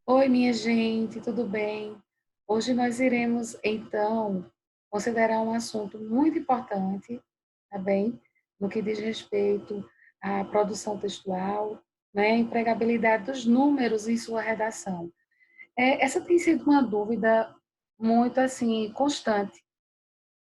Oi, minha gente, tudo bem? Hoje nós iremos, então, considerar um assunto muito importante, tá bem? No que diz respeito à produção textual, né? A empregabilidade dos números em sua redação. Essa tem sido uma dúvida muito, assim, constante,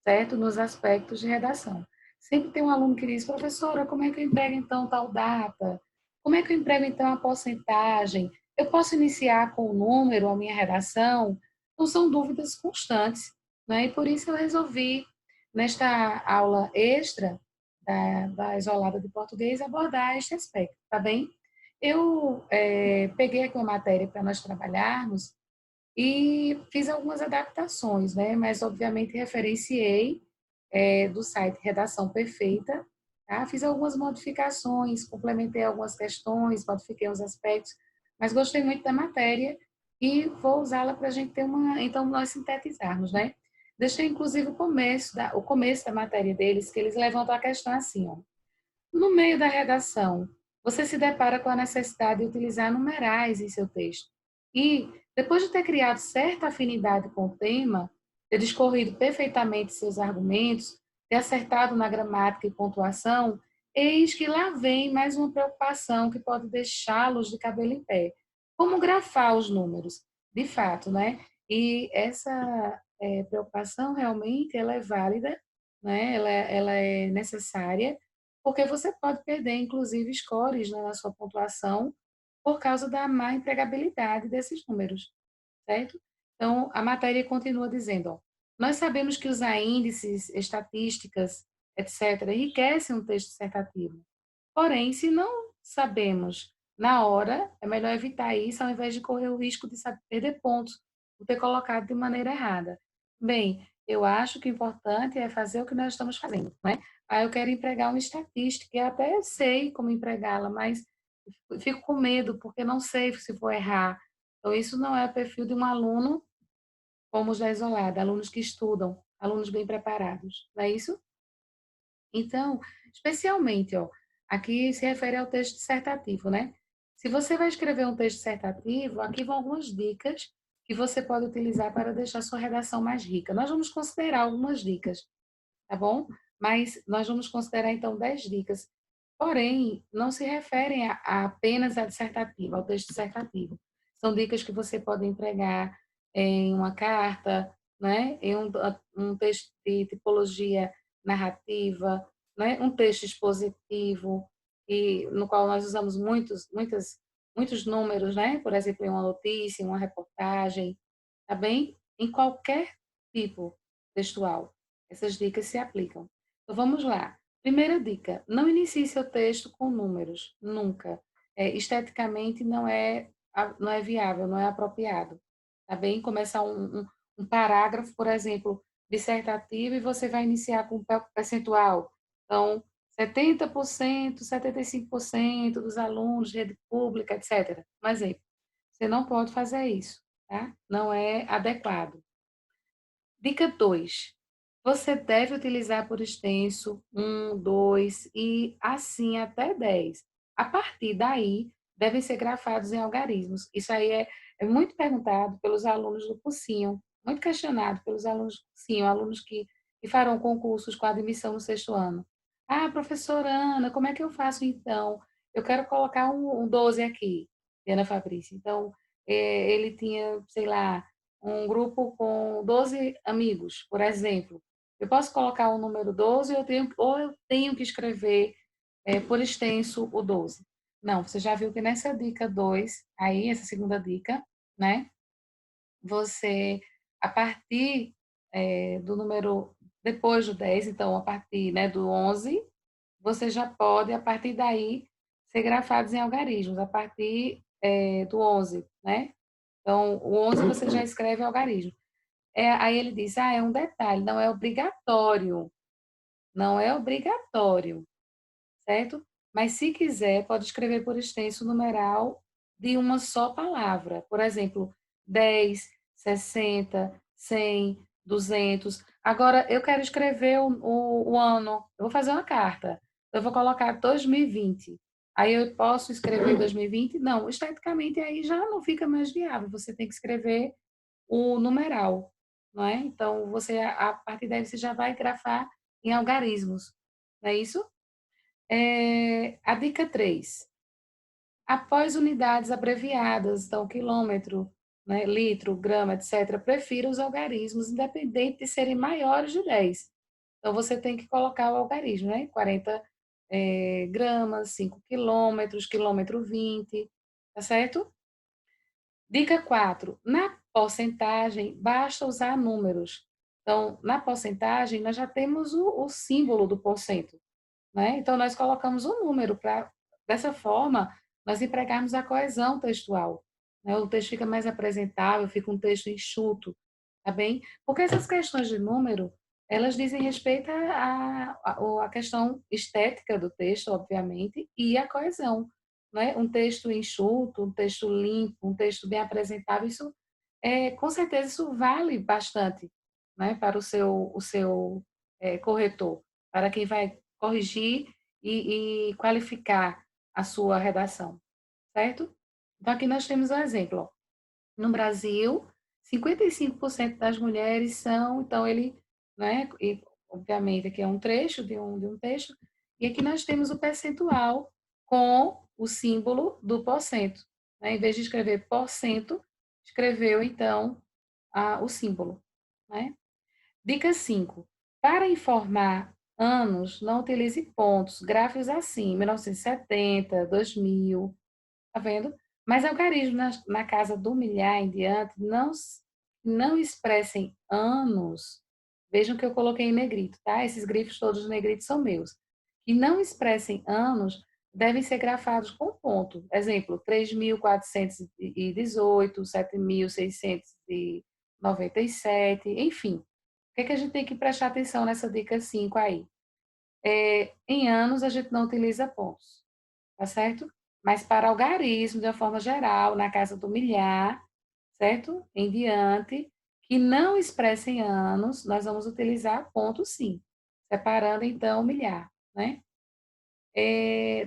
certo? Nos aspectos de redação. Sempre tem um aluno que diz, professora, como é que eu emprego, então, tal data? Como é que eu emprego, então, a porcentagem? Eu posso iniciar com o número a minha redação? Então, são dúvidas constantes, né? E por isso eu resolvi, nesta aula extra da Isolada de Português, abordar este aspecto, tá bem? Eu peguei aqui uma matéria para nós trabalharmos e fiz algumas adaptações, né? Mas, obviamente, referenciei do site Redação Perfeita, tá? Fiz algumas modificações, complementei algumas questões, modifiquei uns aspectos, mas gostei muito da matéria e vou usá-la para a gente ter uma, então nós sintetizarmos, né? Deixei inclusive o começo da matéria deles, que eles levantam a questão assim, ó. No meio da redação, você se depara com a necessidade de utilizar numerais em seu texto. E, depois de ter criado certa afinidade com o tema, ter discorrido perfeitamente seus argumentos, ter acertado na gramática e pontuação, eis que lá vem mais uma preocupação que pode deixá-los de cabelo em pé. Como grafar os números? De fato, né? E essa preocupação realmente ela é válida, né? Ela é necessária, porque você pode perder, inclusive, scores, né, na sua pontuação por causa da má empregabilidade desses números, certo? Então, a matéria continua dizendo, ó, nós sabemos que usar índices, estatísticas, etc., enriquece um texto dissertativo. Porém, se não sabemos na hora, é melhor evitar isso ao invés de correr o risco de perder pontos por ter colocado de maneira errada. Bem, eu acho que o importante é fazer o que nós estamos fazendo, né? Aí eu quero empregar uma estatística, e até sei como empregá-la, mas fico com medo porque não sei se vou errar. Então, isso não é o perfil de um aluno como já isolado, alunos que estudam, alunos bem preparados, não é isso? Então, especialmente, ó, aqui se refere ao texto dissertativo, né? Se você vai escrever um texto dissertativo, aqui vão algumas dicas que você pode utilizar para deixar sua redação mais rica. Nós vamos considerar algumas dicas, tá bom? Mas nós vamos considerar então 10 dicas. Porém, não se referem a apenas a dissertativa, ao texto dissertativo. São dicas que você pode empregar em uma carta, né? Em um texto de tipologia narrativa, né? Um texto expositivo, no qual nós usamos muitos números, né? Por exemplo, em uma notícia, em uma reportagem, tá bem? Em qualquer tipo textual. Essas dicas se aplicam. Então, vamos lá. Primeira dica: não inicie seu texto com números, nunca. Esteticamente não é viável, não é apropriado. Tá bem? Começar um parágrafo, por exemplo, dissertativo, e você vai iniciar com um percentual. Então, 70%, 75% dos alunos de rede pública, etc. Um exemplo. Você não pode fazer isso, tá? Não é adequado. Dica 2: você deve utilizar por extenso um, 2 e assim até 10. A partir daí, devem ser grafados em algarismos. Isso aí é muito perguntado pelos alunos do cursinho, muito questionado pelos alunos do cursinho, alunos que farão concursos com admissão no sexto ano. Ah, professora Ana, como é que eu faço então? Eu quero colocar um 12 aqui, Ana Fabrício. Então, ele tinha, sei lá, um grupo com 12 amigos, por exemplo. Eu posso colocar o número 12 ou eu tenho que escrever por extenso o 12. Não, você já viu que nessa dica 2, aí, essa segunda dica, né? Você, a partir do número, depois do 10, então a partir, né, do 11, você já pode, a partir daí, ser grafados em algarismos, a partir do 11, né? Então, o 11 você já escreve algarismo. Aí ele diz, é um detalhe, não é obrigatório, não é obrigatório, certo? Mas se quiser, pode escrever por extenso numeral de uma só palavra. Por exemplo, 10, 60, 100, 200. Agora, eu quero escrever o ano, eu vou fazer uma carta, eu vou colocar 2020. Aí eu posso escrever 2020? Não, esteticamente aí já não fica mais viável, você tem que escrever o numeral, não é? Então, você, a partir daí, você já vai grafar em algarismos, não é isso? A dica 3: após unidades abreviadas, então quilômetro, né, litro, grama, etc., prefira os algarismos, independente de serem maiores de 10. Então, você tem que colocar o algarismo, né? 40 gramas, 5 quilômetros, quilômetro 20, tá certo? Dica 4: na porcentagem, basta usar números. Então, na porcentagem, nós já temos o símbolo do porcento, né? Então, nós colocamos um número para, dessa forma, nós empregarmos a coesão textual, né? O texto fica mais apresentável, fica um texto enxuto, tá bem? Porque essas questões de número, elas dizem respeito à questão estética do texto, obviamente, e à coesão, né? Um texto enxuto, um texto limpo, um texto bem apresentável, isso, com certeza, isso vale bastante, né? Para o seu corretor, para quem vai corrigir e qualificar a sua redação, certo? Então, aqui nós temos um exemplo. Ó. No Brasil, 55% das mulheres são, então ele, né, e, obviamente aqui é um trecho de um texto, e aqui nós temos o percentual com o símbolo do porcento. Né? Em vez de escrever porcento, escreveu então o símbolo. Né? Dica 5: para informar anos, não utilize pontos, gráficos assim, 1970, 2000, tá vendo? Mas algarismos na casa do milhar em diante não expressem anos. Vejam que eu coloquei em negrito, tá? Esses grifos todos de negrito são meus. Que não expressem anos devem ser grafados com ponto. Exemplo, 3.418, 7.697, enfim. O que é que a gente tem que prestar atenção nessa dica 5 aí? Em anos, a gente não utiliza pontos, tá certo? Mas para algarismo, de uma forma geral, na casa do milhar, certo? Em diante, que não expressem anos, nós vamos utilizar pontos sim, separando então o milhar, né?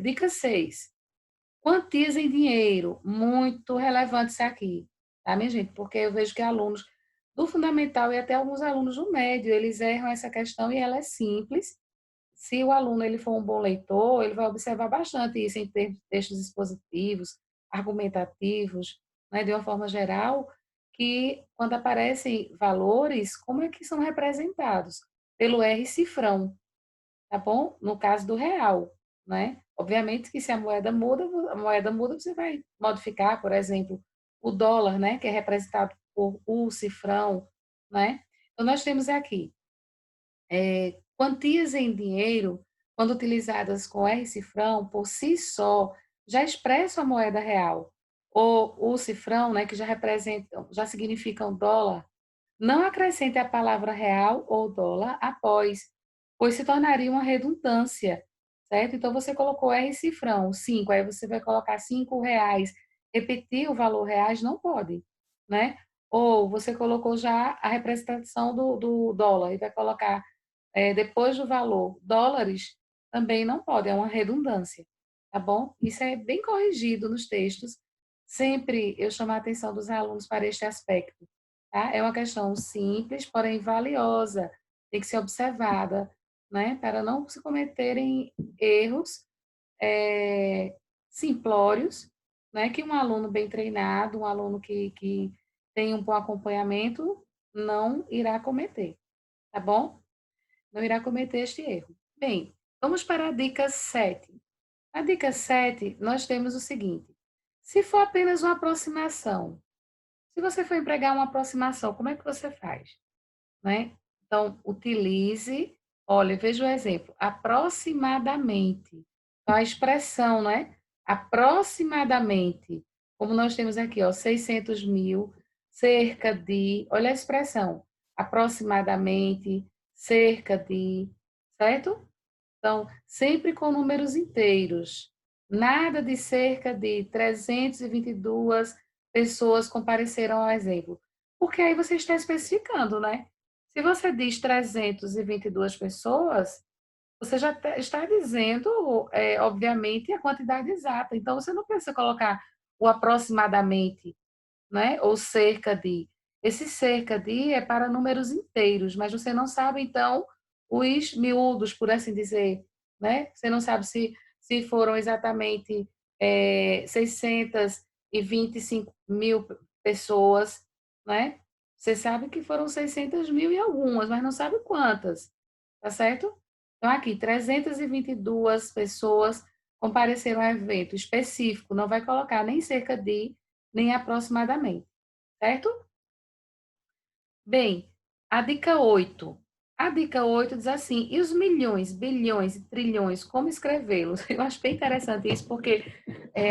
Dica 6: quantias em dinheiro, muito relevante isso aqui, tá, minha gente? Porque eu vejo que alunos do fundamental e até alguns alunos do médio, eles erram essa questão e ela é simples. Se o aluno ele for um bom leitor, ele vai observar bastante isso em textos expositivos, argumentativos, né, de uma forma geral, que quando aparecem valores, como é que são representados? Pelo R cifrão, tá bom? No caso do real, né? Obviamente que se a moeda muda, você vai modificar, por exemplo, o dólar, né, que é representado por U cifrão, né? Então nós temos aqui quantias em dinheiro, quando utilizadas com R cifrão, por si só, já expressam a moeda real. Ou o cifrão, né, que já representam, já significam dólar, não acrescente a palavra real ou dólar após, pois se tornaria uma redundância, certo? Então, você colocou R cifrão, 5, aí você vai colocar 5 reais, repetir o valor reais não pode, né? Ou você colocou já a representação do dólar e vai colocar, depois do valor, dólares, também não pode, é uma redundância, tá bom? Isso é bem corrigido nos textos. Sempre eu chamo a atenção dos alunos para este aspecto. Tá? É uma questão simples, porém valiosa, tem que ser observada, né? Para não se cometerem erros simplórios, né? Que um aluno bem treinado, um aluno que tem um bom acompanhamento, não irá cometer, tá bom? Não irá cometer este erro. Bem, vamos para a dica 7. Na dica 7, nós temos o seguinte: se for apenas uma aproximação, se você for empregar uma aproximação, como é que você faz? Né? Então, utilize, olha, veja o exemplo, aproximadamente. Então, a expressão, né? Aproximadamente, como nós temos aqui, ó, 600 mil, cerca de, olha a expressão, aproximadamente, cerca de, certo? Então, sempre com números inteiros. Nada de cerca de 322 pessoas compareceram ao exemplo. Porque aí você está especificando, né? Se você diz 322 pessoas, você já está dizendo, obviamente, a quantidade exata. Então, você não precisa colocar o aproximadamente, né? Ou cerca de. Esse cerca de é para números inteiros, mas você não sabe, então, os miúdos, por assim dizer, né? Você não sabe se foram exatamente 625 mil pessoas, né? Você sabe que foram 600 mil e algumas, mas não sabe quantas, tá certo? Então, aqui, 322 pessoas compareceram ao evento específico, não vai colocar nem cerca de, nem aproximadamente, certo? Bem, a dica 8. A dica 8 diz assim: e os milhões, bilhões e trilhões, como escrevê-los? Eu acho bem interessante isso, porque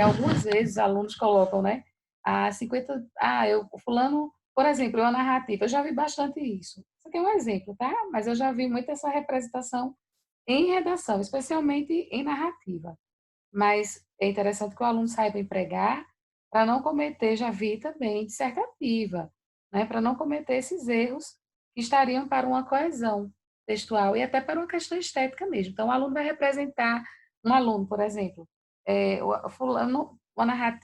algumas vezes alunos colocam, né? O fulano, por exemplo, é uma narrativa. Eu já vi bastante isso. Isso aqui é um exemplo, tá? Mas eu já vi muito essa representação em redação, especialmente em narrativa. Mas é interessante que o aluno saiba empregar para não cometer, já vi também, dissertativa, né? Para não cometer esses erros que estariam para uma coesão textual e até para uma questão estética mesmo. Então, o aluno vai representar, um aluno, por exemplo, o fulano,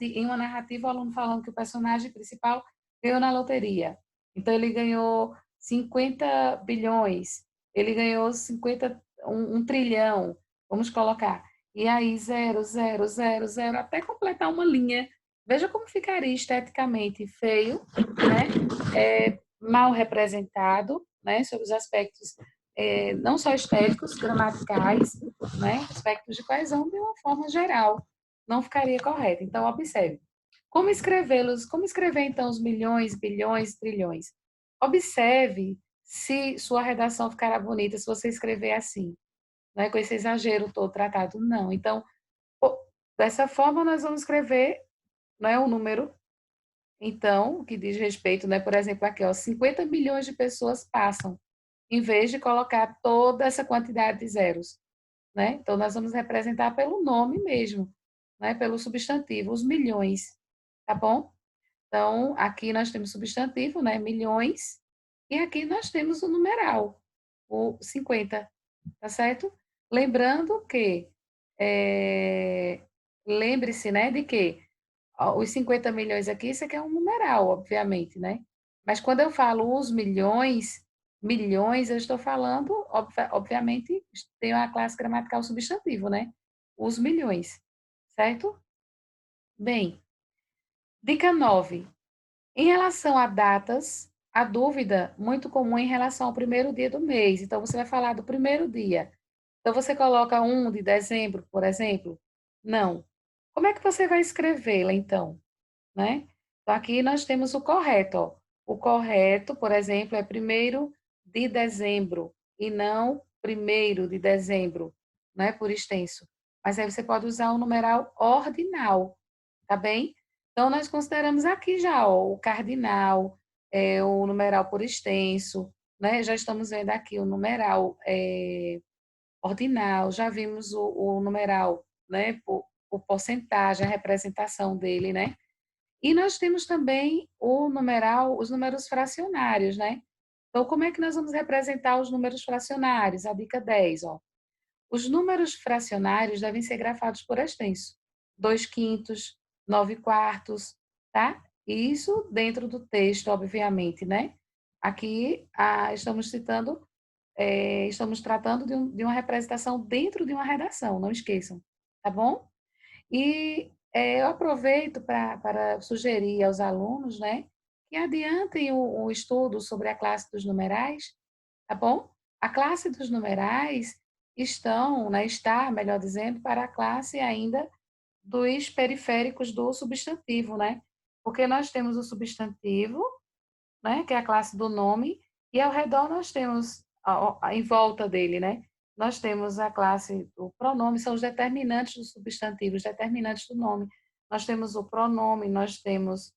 em uma narrativa, o aluno falando que o personagem principal ganhou na loteria. Então, ele ganhou 50 bilhões, ele ganhou 50, um trilhão, vamos colocar. E aí, zero, zero, zero, zero, até completar uma linha. Veja como ficaria esteticamente feio, né? Mal representado, né? Sobre os aspectos não só estéticos, gramaticais, né? Aspectos de coesão de uma forma geral. Não ficaria correto. Então, observe. Como escrevê-los? Como escrever, então, os milhões, bilhões, trilhões? Observe se sua redação ficará bonita se você escrever assim, né, com esse exagero todo tratado. Não. Então, dessa forma, nós vamos escrever, né, o número, então, que diz respeito, né, por exemplo, aqui, ó, 50 milhões de pessoas passam, em vez de colocar toda essa quantidade de zeros, né? Então, nós vamos representar pelo nome mesmo, né, pelo substantivo, os milhões, tá bom? Então, aqui nós temos substantivo, né, milhões, e aqui nós temos o numeral, o 50, tá certo? Lembrando que, lembre-se, né, de que os 50 milhões aqui, isso aqui é um numeral, obviamente, né? Mas quando eu falo os milhões, milhões, eu estou falando, obviamente, tem a classe gramatical substantivo, né? Os milhões, certo? Bem, dica 9. Em relação a datas, a dúvida muito comum é em relação ao primeiro dia do mês. Então, você vai falar do primeiro dia. Então, você coloca 1 de dezembro, por exemplo? Não. Como é que você vai escrevê-la, então? Né? Então, aqui nós temos o correto. Ó. O correto, por exemplo, é 1 de dezembro e não 1 de dezembro, né? Por extenso. Mas aí você pode usar o numeral ordinal, tá bem? Então, nós consideramos aqui já ó, o cardinal, o numeral por extenso, né? Já estamos vendo aqui o numeral ordinal, já vimos o numeral, né? Por porcentagem, a representação dele, né? E nós temos também o numeral, os números fracionários, né? Então, como é que nós vamos representar os números fracionários? A dica 10, ó. Os números fracionários devem ser grafados por extenso. 2/5, 9/4, tá? Isso dentro do texto, obviamente, né? Aqui estamos citando, estamos tratando de uma representação dentro de uma redação, não esqueçam, tá bom? E eu aproveito para sugerir aos alunos, né, que adiantem o estudo sobre a classe dos numerais, tá bom? A classe dos numerais está, melhor dizendo, para a classe ainda dos periféricos do substantivo, né? Porque nós temos o substantivo, né, que é a classe do nome, e ao redor nós temos, em volta dele, né, nós temos a classe, o pronome, são os determinantes do substantivo, os determinantes do nome. Nós temos o pronome, nós temos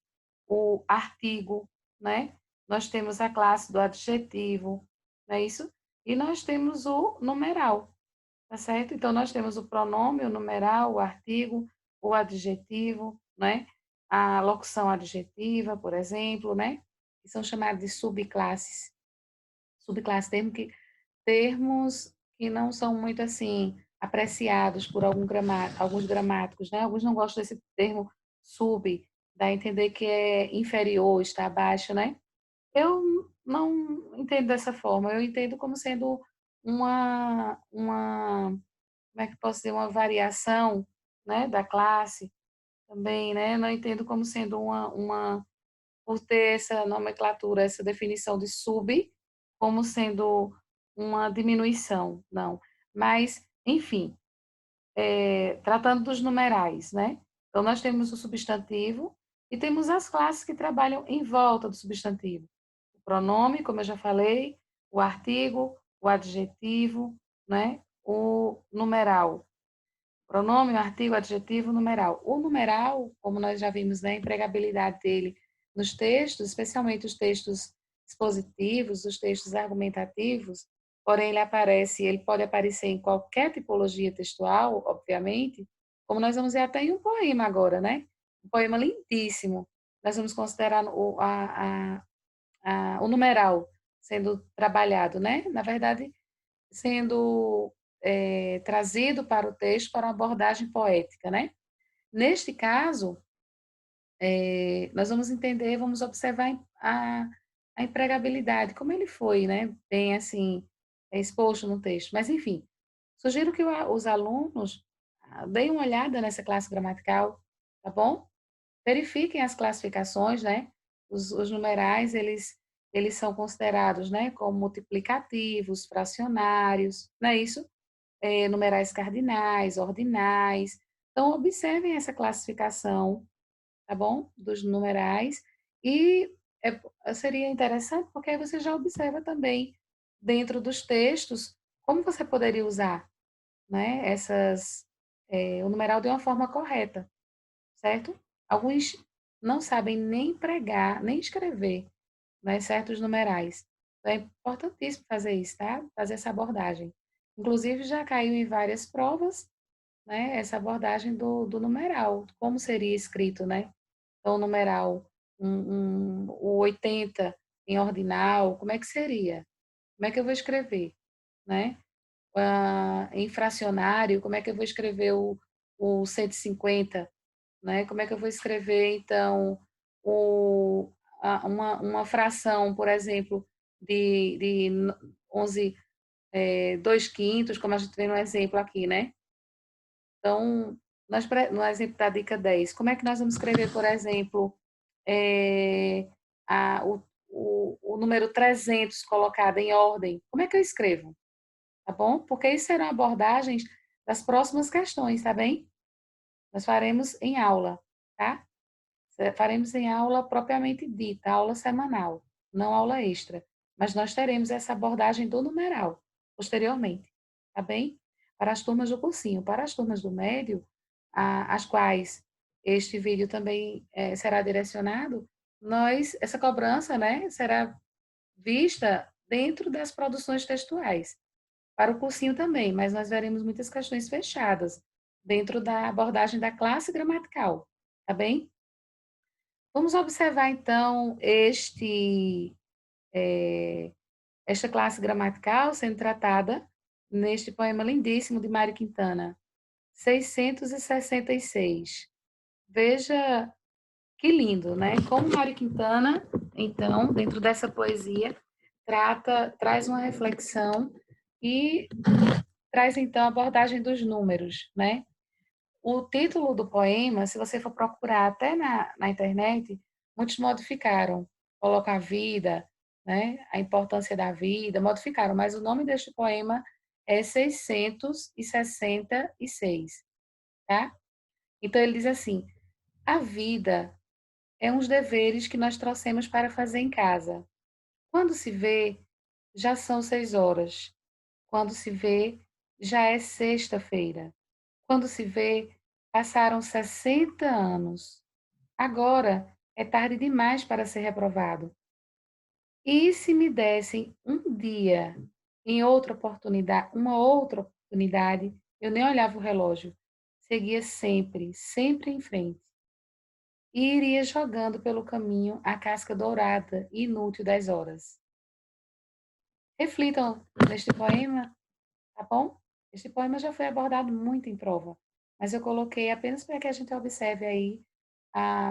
o artigo, né? Nós temos a classe do adjetivo, não é isso? E nós temos o numeral, tá certo? Então, nós temos o pronome, o numeral, o artigo, o adjetivo, né? A locução adjetiva, por exemplo, né? Que são chamados de subclasses. Subclasses, termos que não são muito assim apreciados por alguns gramáticos, né? Alguns não gostam desse termo sub, dá a entender que é inferior, está abaixo, né? Eu não entendo dessa forma, eu entendo como sendo como é que posso dizer, uma variação, né, da classe também, né? Não entendo como sendo por ter essa nomenclatura, essa definição de sub, como sendo uma diminuição, não. Mas, enfim, tratando dos numerais, né? Então, nós temos o substantivo e temos as classes que trabalham em volta do substantivo. O pronome, como eu já falei, o artigo, o adjetivo, né? O numeral. Pronome, artigo, adjetivo, numeral. O numeral, como nós já vimos, né, a empregabilidade dele nos textos, especialmente os textos expositivos, os textos argumentativos, porém ele pode aparecer em qualquer tipologia textual, obviamente, como nós vamos ver até em um poema agora, né? Um poema lindíssimo. Nós vamos considerar o numeral sendo trabalhado, né? Na verdade, sendo trazido para o texto para uma abordagem poética, né? Neste caso, nós vamos entender, vamos observar a empregabilidade, como ele foi, né? Bem assim, exposto no texto. Mas, enfim, sugiro que os alunos deem uma olhada nessa classe gramatical, tá bom? Verifiquem as classificações, né? Os numerais, eles são considerados, né, como multiplicativos, fracionários, não é isso? Numerais cardinais, ordinais. Então, observem essa classificação, tá bom? Dos numerais. E seria interessante porque aí você já observa também, dentro dos textos, como você poderia usar, né, o numeral de uma forma correta, certo? Alguns não sabem nem pregar, nem escrever, né, certos numerais. Então, é importantíssimo fazer isso, tá? Fazer essa abordagem. Inclusive, já caiu em várias provas, né, essa abordagem do numeral, como seria escrito, né? Então, o numeral, o 80 em ordinal, como é que seria? Como é que eu vou escrever, né? Em fracionário, como é que eu vou escrever o 150, né? Como é que eu vou escrever, então, uma fração, por exemplo, de 11, 2 quintos, como a gente vê no exemplo aqui, né? Então, no exemplo da dica 10, como é que nós vamos escrever, por exemplo, é, a, o número 300 colocado em ordem? Como é que eu escrevo? Tá bom? Porque isso serão abordagens das próximas questões, tá bem? Nós faremos em aula, tá? Faremos em aula propriamente dita, aula semanal, não aula extra. Mas nós teremos essa abordagem do numeral posteriormente, tá bem? Para as turmas do cursinho. Para as turmas do médio, às quais este vídeo também será direcionado, essa cobrança, né, será vista dentro das produções textuais. Para o cursinho também, mas nós veremos muitas questões fechadas dentro da abordagem da classe gramatical, tá bem? Vamos observar, então, esta classe gramatical sendo tratada neste poema lindíssimo de Mário Quintana, 666. Veja que lindo, né? Como Mário Quintana, então, dentro dessa poesia, traz uma reflexão e traz, então, a abordagem dos números, né? O título do poema, se você for procurar até na internet, muitos modificaram, colocar a vida, né, a importância da vida, modificaram, mas o nome deste poema é 666, tá? Então ele diz assim: a vida é uns deveres que nós trouxemos para fazer em casa. Quando se vê, já são 6 horas. Quando se vê, já é sexta-feira. Quando se vê, passaram 60 anos. Agora é tarde demais para ser reprovado. E se me dessem um dia uma outra oportunidade, eu nem olhava o relógio. Seguia sempre, sempre em frente. E iria jogando pelo caminho a casca dourada e inútil das horas. Reflitam neste poema tá bom? Este poema já foi abordado muito em prova, mas eu coloquei apenas para que a gente observe aí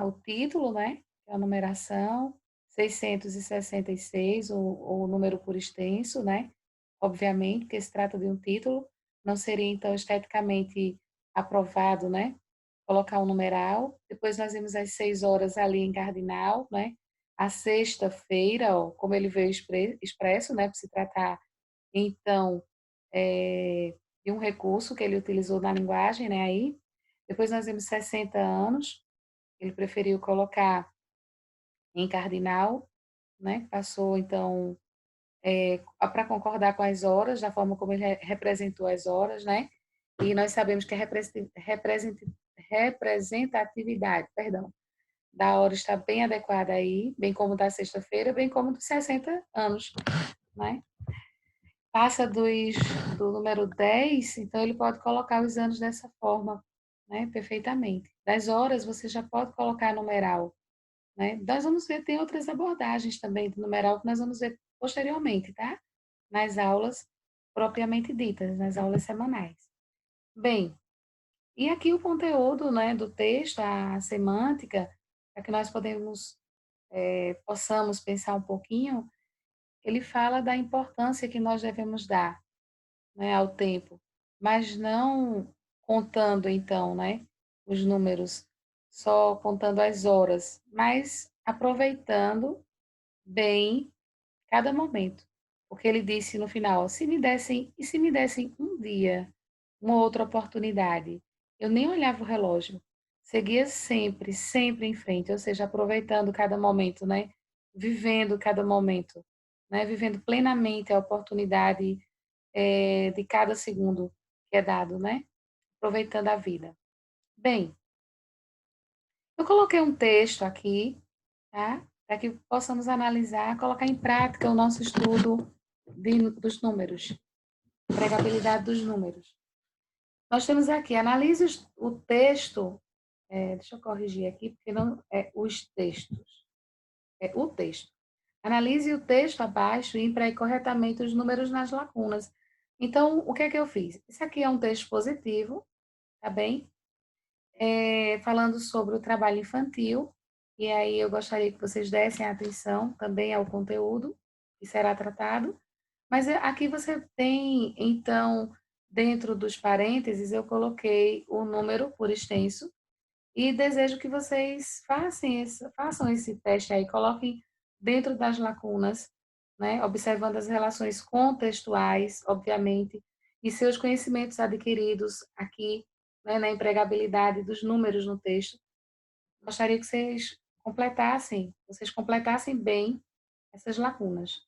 o título, né? Que é a numeração, 666, o número por extenso, né? Obviamente, porque se trata de um título, não seria então esteticamente aprovado, né? Colocar um numeral. Depois nós vimos às 6 horas ali em cardinal, né? A sexta-feira, ó, como ele veio expresso, né? Por se tratar então, de um recurso que ele utilizou na linguagem, né, aí. Depois nós vimos 60 anos, ele preferiu colocar em cardinal, né, passou, então, para concordar com as horas, da forma como ele representou as horas, né, e nós sabemos que a representatividade, perdão, da hora está bem adequada aí, bem como da sexta-feira, bem como dos 60 anos, né. Passa do número 10, então ele pode colocar os anos dessa forma, né, perfeitamente. Das horas, você já pode colocar numeral, né. Nós vamos ver, tem outras abordagens também do numeral que nós vamos ver posteriormente, tá? Nas aulas propriamente ditas, nas aulas semanais. Bem, e aqui o conteúdo, né, do texto, a semântica, para que nós possamos pensar um pouquinho, ele fala da importância que nós devemos dar, né, ao tempo, mas não contando então, né, os números, só contando as horas, mas aproveitando bem cada momento. Porque ele disse no final: se me dessem um dia, uma outra oportunidade, eu nem olhava o relógio, seguia sempre, sempre em frente, ou seja, aproveitando cada momento, né? Vivendo cada momento, né? Vivendo plenamente a oportunidade de cada segundo que é dado, né? Aproveitando a vida. Bem, eu coloquei um texto aqui, tá? Para que possamos analisar, colocar em prática o nosso estudo dos números, empregabilidade dos números. Nós temos aqui, analise o texto, deixa eu corrigir aqui, porque não é os textos, é o texto. Analise o texto abaixo e empregue corretamente os números nas lacunas. Então, o que é que eu fiz? Isso aqui é um texto positivo, tá bem? Falando sobre o trabalho infantil, e aí eu gostaria que vocês dessem atenção também ao conteúdo que será tratado. Mas aqui você tem, então, dentro dos parênteses, eu coloquei o número por extenso e desejo que vocês façam esse teste aí, coloquem dentro das lacunas, né, observando as relações contextuais, obviamente, e seus conhecimentos adquiridos aqui, né, na empregabilidade dos números no texto. Gostaria que vocês completassem bem essas lacunas,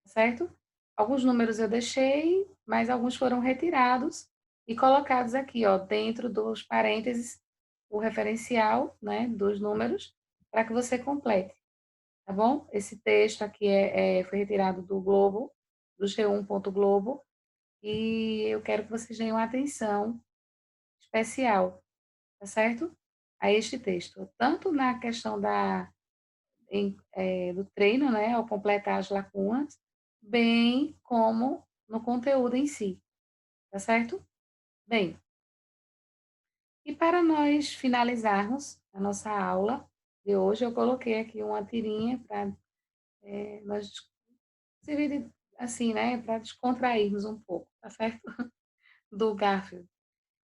certo? Alguns números eu deixei, mas alguns foram retirados e colocados aqui, ó, dentro dos parênteses, o referencial, né, dos números, para que você complete, tá bom? Esse texto aqui foi retirado do Globo, do G1.globo, e eu quero que vocês tenham atenção especial, tá certo? A este texto, tanto na questão do treino, né, ao completar as lacunas, bem como no conteúdo em si, tá certo? Bem, e para nós finalizarmos a nossa aula de hoje, eu coloquei aqui uma tirinha para nós servir assim, né, para descontrairmos um pouco, tá certo? Do Garfield.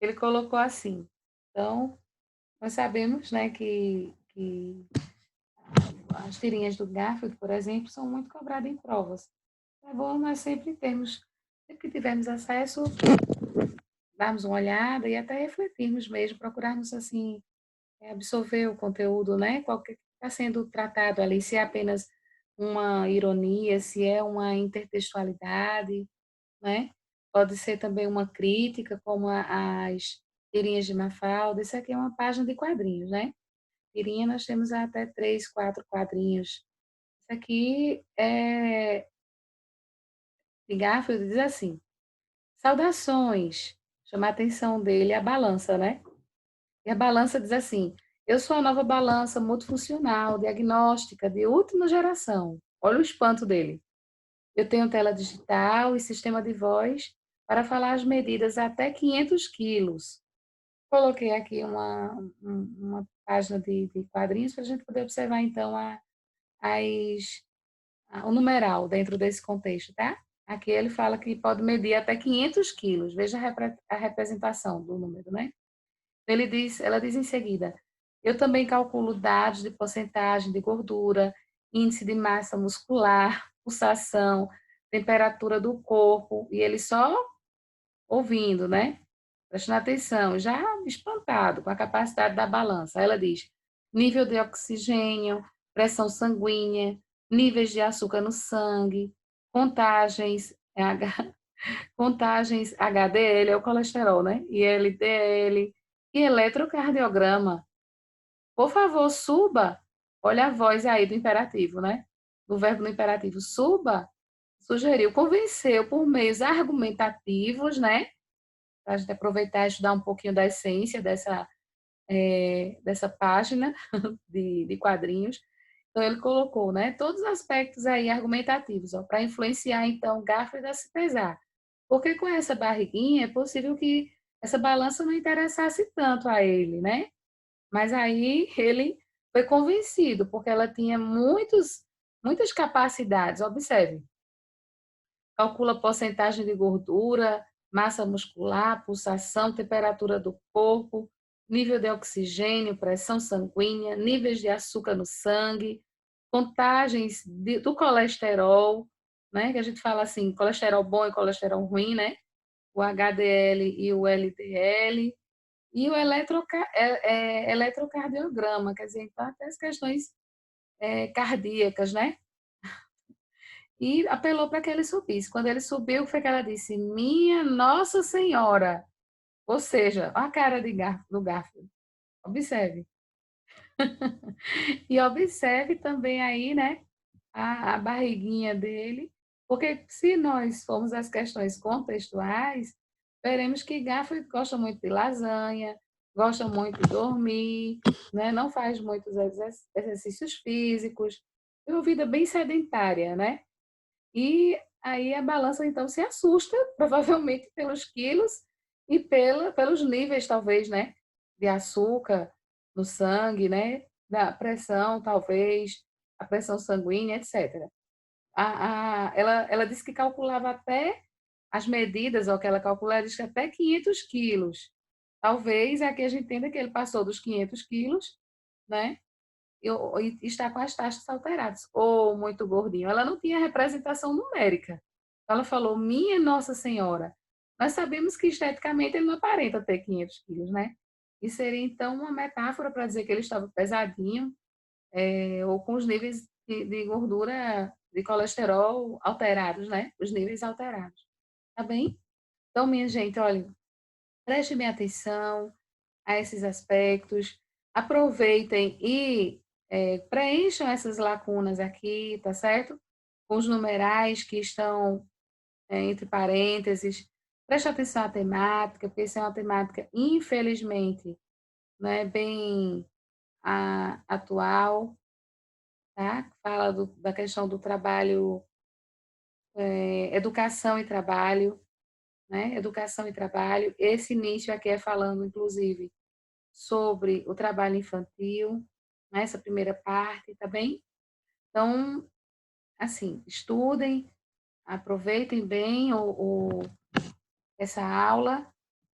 Ele colocou assim. Então, nós sabemos, né, que as tirinhas do Garfield, por exemplo, são muito cobradas em provas. É bom nós sempre que tivermos acesso, darmos uma olhada e até refletirmos mesmo, procurarmos assim absorver o conteúdo, né? Qual que está sendo tratado ali, se é apenas uma ironia, se é uma intertextualidade, né? Pode ser também uma crítica, como as tirinhas de Mafalda. Isso aqui é uma página de quadrinhos, né? Tirinha nós temos até 3, 4 quadrinhos. Isso aqui é de Garfield, diz assim: saudações. Chama a atenção dele a balança, né? E a balança diz assim: eu sou a nova balança multifuncional, diagnóstica, de última geração. Olha o espanto dele. Eu tenho tela digital e sistema de voz para falar as medidas até 500 quilos. Coloquei aqui uma página de quadrinhos para a gente poder observar, então, as, o numeral dentro desse contexto, tá? Aqui ele fala que pode medir até 500 quilos. Veja a representação do número, né? Ela diz em seguida, eu também calculo dados de porcentagem de gordura, índice de massa muscular, pulsação, temperatura do corpo, e ele só ouvindo, né? Prestando atenção, já espantado com a capacidade da balança. Ela diz: nível de oxigênio, pressão sanguínea, níveis de açúcar no sangue, contagens, contagens HDL, é o colesterol, né? E LDL, e eletrocardiograma. Por favor, suba. Olha a voz aí do imperativo, né? Do verbo no imperativo, suba. Sugeriu, convenceu por meios argumentativos, né? Para a gente aproveitar e estudar um pouquinho da essência dessa página de quadrinhos. Então, ele colocou, né, todos os aspectos aí argumentativos, para influenciar, então, Garfield a se pesar. Porque com essa barriguinha, é possível que essa balança não interessasse tanto a ele, né? Mas aí ele foi convencido, porque ela tinha muitas capacidades. Observe, calcula porcentagem de gordura, massa muscular, pulsação, temperatura do corpo, nível de oxigênio, pressão sanguínea, níveis de açúcar no sangue, contagens do colesterol, né? Que a gente fala assim, colesterol bom e colesterol ruim, né? O HDL e o LDL, e o eletrocardiograma, quer dizer, então até as questões cardíacas, né? E apelou para que ele subisse. Quando ele subiu, foi que ela disse: Minha Nossa Senhora! Ou seja, a cara do Garfield. Observe. E observe também aí, né, a barriguinha dele, porque se nós formos às questões contextuais, veremos que Garfield gosta muito de lasanha, gosta muito de dormir, né, não faz muitos exercícios físicos, tem uma vida bem sedentária, né? E aí a balança então se assusta, provavelmente pelos quilos e pelos níveis, talvez, né? De açúcar no sangue, né? Da pressão, talvez, a pressão sanguínea, etc. Ela disse que calculava até as medidas, ou que ela calculava, ela disse que até 500 quilos. Talvez aqui a gente entenda que ele passou dos 500 quilos, né? E está com as taxas alteradas, ou muito gordinho. Ela não tinha representação numérica. Ela falou, minha Nossa Senhora. Nós sabemos que esteticamente ele não aparenta ter 500 quilos, né? E seria então uma metáfora para dizer que ele estava pesadinho, ou com os níveis de gordura, de colesterol alterados, né? Os níveis alterados. Tá bem? Então, minha gente, olha, preste bem atenção a esses aspectos, aproveitem e preencham essas lacunas aqui, tá certo? Com os numerais que estão entre parênteses. Preste atenção à temática, porque essa é uma temática, infelizmente, né, bem atual, tá? Fala da questão do trabalho, educação e trabalho, né? Educação e trabalho. Esse início aqui é falando, inclusive, sobre o trabalho infantil, né, essa primeira parte, tá bem? Então, assim, estudem, aproveitem bem essa aula,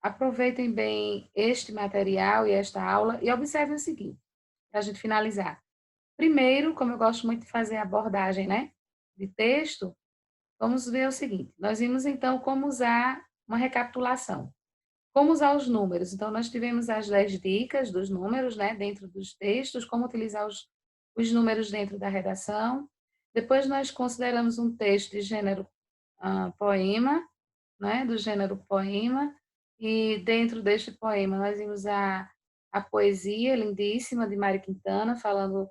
aproveitem bem este material e esta aula e observem o seguinte, para a gente finalizar. Primeiro, como eu gosto muito de fazer abordagem, né, de texto, vamos ver o seguinte, nós vimos então como usar uma recapitulação. Como usar os números? Então, nós tivemos as 10 dicas dos números, né, dentro dos textos, como utilizar os números dentro da redação. Depois, nós consideramos um texto de gênero poema, né, do gênero poema, e dentro deste poema nós vimos a poesia lindíssima de Mário Quintana, fazendo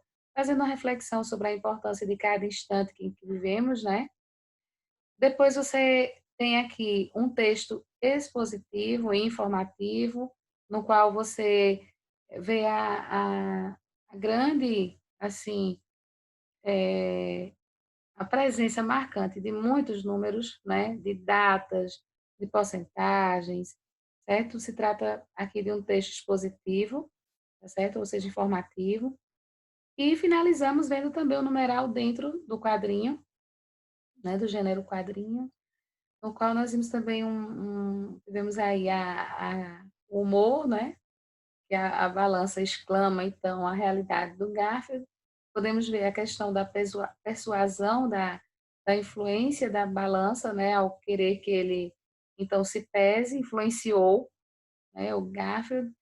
uma reflexão sobre a importância de cada instante que vivemos, né? Depois você tem aqui um texto expositivo e informativo, no qual você vê a grande, assim, a presença marcante de muitos números, né, de datas, de porcentagens, certo? Se trata aqui de um texto expositivo, tá certo? Ou seja, informativo. E finalizamos vendo também o numeral dentro do quadrinho, né, do gênero quadrinho, no qual nós vimos também tivemos aí o humor, né, que a balança exclama, então, a realidade do Garfield. Podemos ver a questão da persuasão, da influência da balança, né, ao querer que ele, então, se pese, influenciou, né, o Garfield.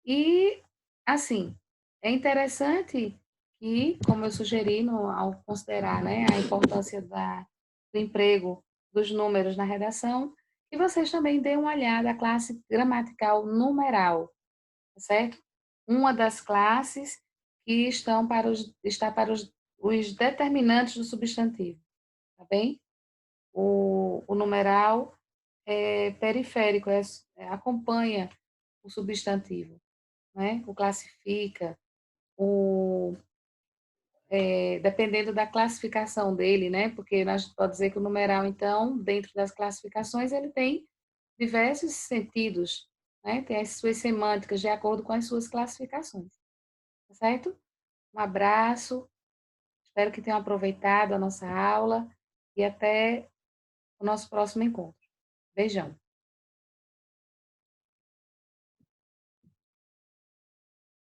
E, assim, é interessante que, como eu sugeri ao considerar, né, a importância do emprego dos números na redação, que vocês também deem uma olhada à classe gramatical numeral, tá certo? Uma das classes que está para os determinantes do substantivo, tá bem? O numeral é periférico, acompanha o substantivo, né? O classifica, o, dependendo da classificação dele, né? Porque nós pode dizer que o numeral, então, dentro das classificações, ele tem diversos sentidos, né? Tem as suas semânticas de acordo com as suas classificações, tá certo? Um abraço, espero que tenham aproveitado a nossa aula e até o nosso próximo encontro. Beijão.